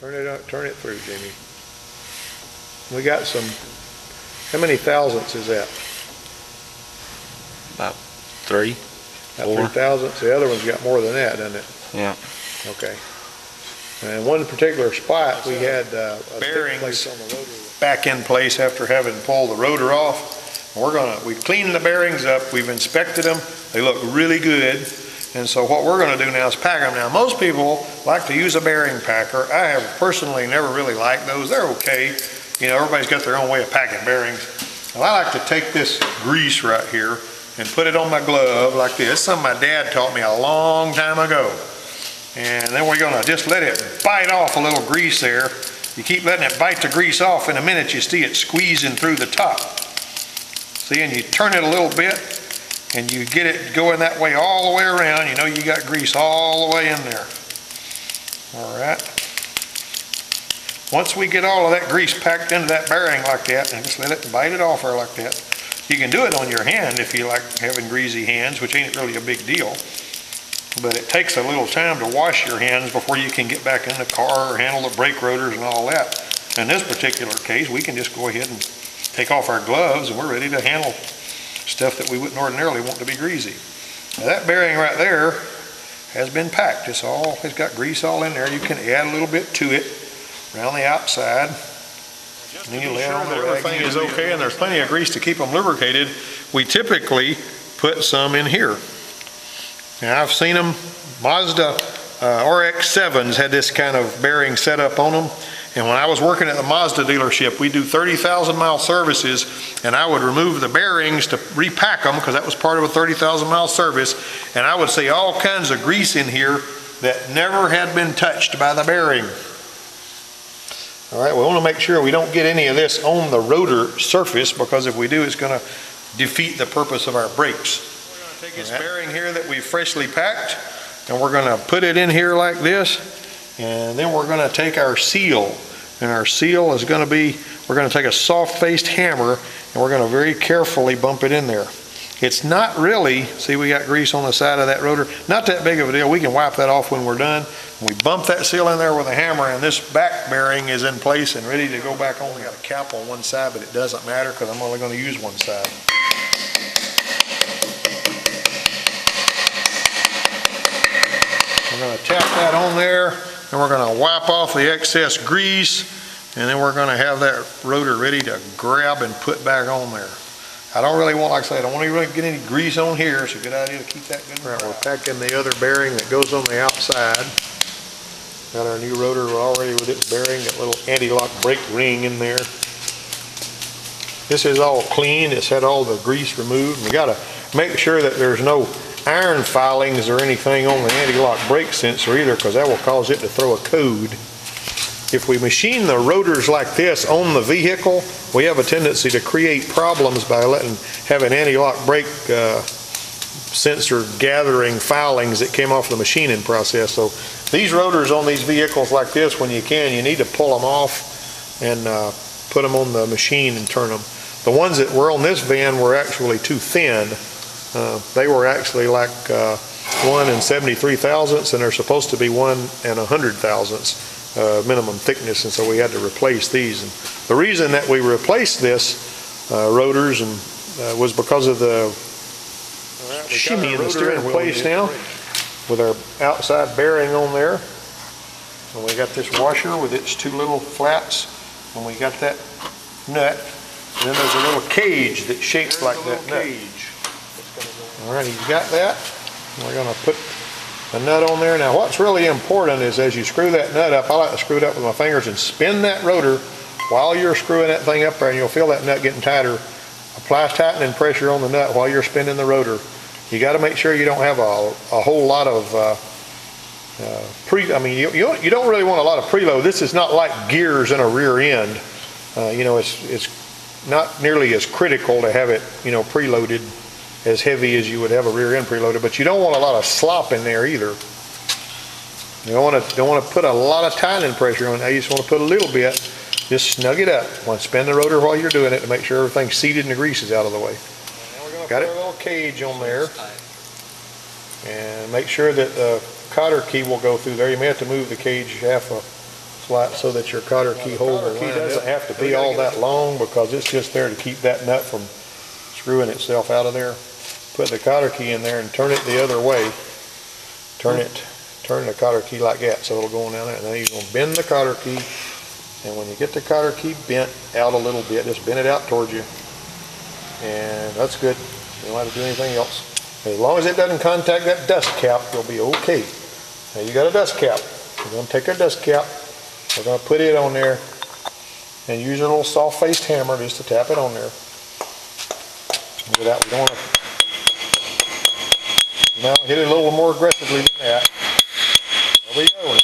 Turn it through, Jimmy. We got some, how many thousandths is that? About 3, 4. 3 thousandths. The other one's got more than that, doesn't it? Yeah. Okay. And one particular spot, we had bearings back in place after having pulled the rotor off. We cleaned the bearings up, we've inspected them, they look really good. And so what we're going to do now is pack them. Now most people like to use a bearing packer. I have personally never really liked those. They're okay. You know, everybody's got their own way of packing bearings. Well, I like to take this grease right here and put it on my glove like this. It's something my dad taught me a long time ago. And then we're going to just let it bite off a little grease there. You keep letting it bite the grease off, in a minute you see it squeezing through the top. See, and you turn it a little bit and you get it going that way all the way around. You know you got grease all the way in there. All right. Once we get all of that grease packed into that bearing like that, and just let it bite it off there like that. You can do it on your hand if you like having greasy hands, which ain't really a big deal. But it takes a little time to wash your hands before you can get back in the car or handle the brake rotors and all that. In this particular case, we can just go ahead and take off our gloves and we're ready to handle stuff that we wouldn't ordinarily want to be greasy. Now that bearing right there has been packed. It's got grease all in there. You can add a little bit to it around the outside. And then you lay it on there. Everything is okay and there's plenty of grease to keep them lubricated. We typically put some in here. Now I've seen them, Mazda RX-7s had this kind of bearing set up on them. And when I was working at the Mazda dealership, we do 30,000 mile services, and I would remove the bearings to repack them because that was part of a 30,000 mile service. And I would see all kinds of grease in here that never had been touched by the bearing. All right, we want to make sure we don't get any of this on the rotor surface, because if we do, it's going to defeat the purpose of our brakes. We're going to take this bearing here that we've freshly packed, and we're going to put it in here like this. And then we're going to take our seal, and our seal is going to be, we're going to take a soft-faced hammer and we're going to very carefully bump it in there. It's not really, see we got grease on the side of that rotor, not that big of a deal. We can wipe that off when we're done. We bump that seal in there with a hammer, and this back bearing is in place and ready to go back on. We got a cap on one side, but it doesn't matter because I'm only going to use one side. We're going to tap that on there. And we're going to wipe off the excess grease, and then we're going to have that rotor ready to grab and put back on there. I don't really want, like I say, I don't want to really get any grease on here. It's a good idea to keep that good. Right, we're packing the other bearing that goes on the outside. Got our new rotor already with its bearing, that little anti-lock brake ring in there. This is all clean. It's had all the grease removed. We got to make sure that there's no iron filings or anything on the anti-lock brake sensor either, because that will cause it to throw a code. If we machine the rotors like this on the vehicle, we have a tendency to create problems by having anti-lock brake sensor gathering filings that came off the machining process. So these rotors on these vehicles like this, when you can, you need to pull them off and put them on the machine and turn them. The ones that were on this van were actually too thin. They were actually like 1 73 thousandths, and they're supposed to be 1 100 thousandths minimum thickness, and so we had to replace these. And the reason that we replaced this rotors was because of the shimmy in the steering wheel. Place now with our outside bearing on there, and we got this washer with its 2 little flats, and we got that nut, and then there's a little cage that's shaped like that nut. All right, you've got that. We're going to put the nut on there. Now what's really important is as you screw that nut up, I like to screw it up with my fingers and spin that rotor while you're screwing that thing up there, and you'll feel that nut getting tighter. Apply tightening pressure on the nut while you're spinning the rotor. You got to make sure you don't have a whole lot of you don't really want a lot of preload. This is not like gears in a rear end. You know, it's not nearly as critical to have it, you know, preloaded as heavy as you would have a rear end preloaded, but you don't want a lot of slop in there either. You don't want to put a lot of tightening pressure on it. You just want to put a little bit. Just snug it up. Want to spin the rotor while you're doing it to make sure everything's seated and the grease is out of the way. Now we're going to put a little cage on there and make sure that the cotter key will go through there. You may have to move the cage half a flat so that your cotter key hole doesn't have to be all that long, because it's just there to keep that nut from screwing itself out of there. Put the cotter key in there and turn it the other way. Turn the cotter key like that, so it'll go on down there. And then you're going to bend the cotter key, and when you get the cotter key bent out a little bit, just bend it out towards you, and that's good. You don't have to do anything else. As long as it doesn't contact that dust cap, you'll be okay. Now you got a dust cap. We're going to take our dust cap, we're going to put it on there, and use a little soft-faced hammer just to tap it on there. Look at that, we don't want to. Now hit it a little more aggressively than that. There we go.